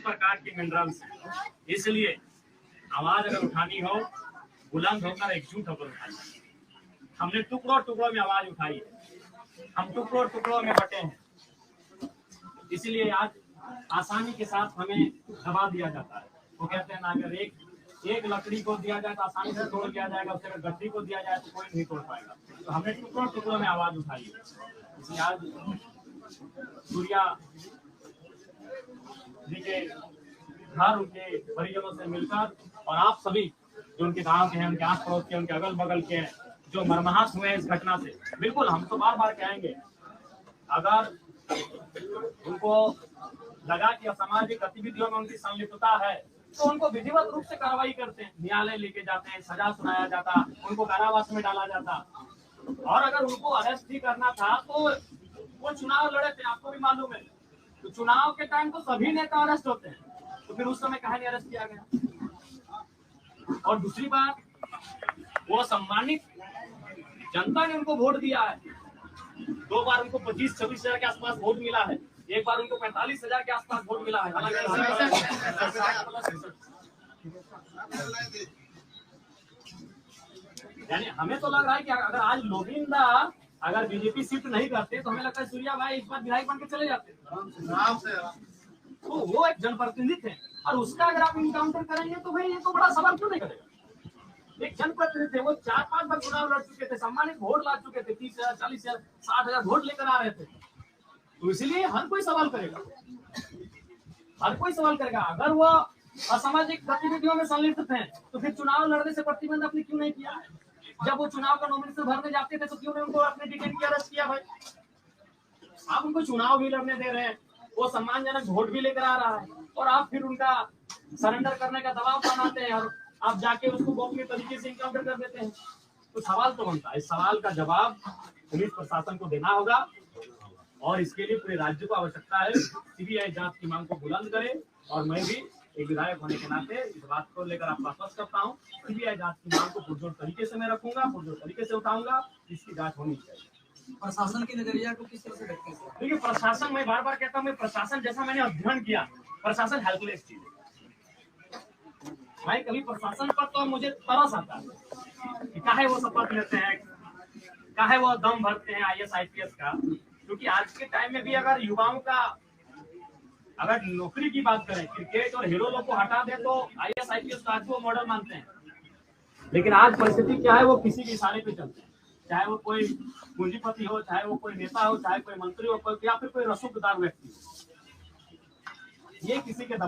प्रकार के मिनरल्स। इसलिए आवाज अगर उठानी हो, बुलंद होकर एकजुट होकर उठानी। हमने टुकड़ों टुकड़ों में आवाज उठाई है, हम टुकड़ों टुकड़ों में बटे हैं। इसलिए आज आसानी के साथ हमें दबा दिया जाता है। वो कहते हैं ना, अगर एक लकड़ी को दिया जाए तो आसानी से तोड़ दिया जाएगा, उससे अगर गड्ढी को दिया जाए तो कोई नहीं तोड़ पाएगा। तो हमने टुकड़ों टुकड़ों में आवाज उठाई है। इसलिए आज सूर्या जी के घर उनके परिजनों से मिलकर और आप सभी जो उनके गांव के हैं, उनके आस पड़ोस के, उनके अगल बगल के हैं, जो मर्माहत हुए इस घटना से, बिल्कुल हम तो बार बार कहेंगे, अगर उनको लगा कि असामाजिक गतिविधियों में उनकी संलिप्तता है तो उनको विधिवत रूप से कार्रवाई करते हैं, न्यायालय लेके जाते हैं, सजा सुनाया जाता, उनको कारावास में डाला जाता। और अगर उनको अरेस्ट भी करना था तो वो चुनाव लड़े थे, आपको भी मालूम है। तो चुनाव के टाइम तो सभी नेता अरेस्ट होते हैं, तो फिर उस समय कहा नहीं अरेस्ट किया गया। और दूसरी बात, वो सम्मानित जनता ने उनको वोट दिया है। 2 बार उनको 25-26 हजार के आसपास वोट मिला है, एक बार उनको 45 हजार के आसपास वोट मिला है। यानी हमें तो लग रहा है कि अगर आज लोगिंदा अगर बीजेपी शिफ्ट नहीं करते तो हमें लगता है सूर्या भाई इस बार विधायक बन के चले जाते। तो वो एक जनप्रतिनिधि थे और उसका अगर आप इनकाउंटर करेंगे तो भाई ये तो बड़ा सवाल क्यों नहीं करेगा। एक जनप्रतिनिधि थे, वो 4-5 बार चुनाव लड़ चुके थे, सम्मानित वोट ला चुके थे, 30,000, 40,000, 60,000 वोट लेकर आ रहे थे। तो इसलिए हर कोई सवाल करेगा, हर कोई सवाल करेगा। अगर वो असामाजिक गतिविधियों में संलिप्त थे तो फिर चुनाव लड़ने से प्रतिबंध आपने क्यों नहीं किया? जब वो चुनाव का नॉमिनेशन भरने जाते थे तो क्यों नहीं उनको अपने डिटेन किया, अरेस्ट किया? भाई आप उनको चुनाव भी लड़ने दे रहे हैं, वो सम्मानजनक वोट भी लेकर आ रहा है, और आप फिर उनका सरेंडर करने का दबाव बनाते हैं और आप जाके उसको गोपनीय तरीके से इनकाउंटर कर देते हैं। तो सवाल तो बनता है, इस सवाल का जवाब पुलिस प्रशासन को देना होगा और इसके लिए पूरे राज्य को आवश्यकता है सीबीआई जांच की मांग को बुलंद करे। और मैं भी एक विधायक होने के नाते इस बात को लेकर आपको आश्वस्त करता हूँ, सीबीआई जांच की मांग को पुरजोर तरीके से मैं रखूंगा, पुरजोर तरीके से उठाऊंगा, इसकी जांच होनी चाहिए। प्रशासन की नजरिया को किस तरह से देखते हैं? देखिए प्रशासन, मैं बार बार कहता हूँ, मैं प्रशासन जैसा मैंने अध्ययन किया, प्रशासन हेल्पलेस चीज है भाई। कभी प्रशासन पर तो मुझे तरस आता है कि काहे वो शपथ लेते हैं, काहे वो दम भरते हैं IAS IPS का। क्योंकि आज के टाइम में भी अगर युवाओं का अगर नौकरी की बात करें, क्रिकेट और हीरो लोग को हटा दे तो IAS IPS को आज वो मॉडल मानते हैं। लेकिन आज परिस्थिति क्या है, वो किसी के इशारे पे चलते हैं, चाहे वो कोई पूंजीपति हो, चाहे वो कोई नेता हो, चाहे कोई मंत्री हो, या फिर कोई रसूखदार व्यक्ति हो, ये किसी के दबाव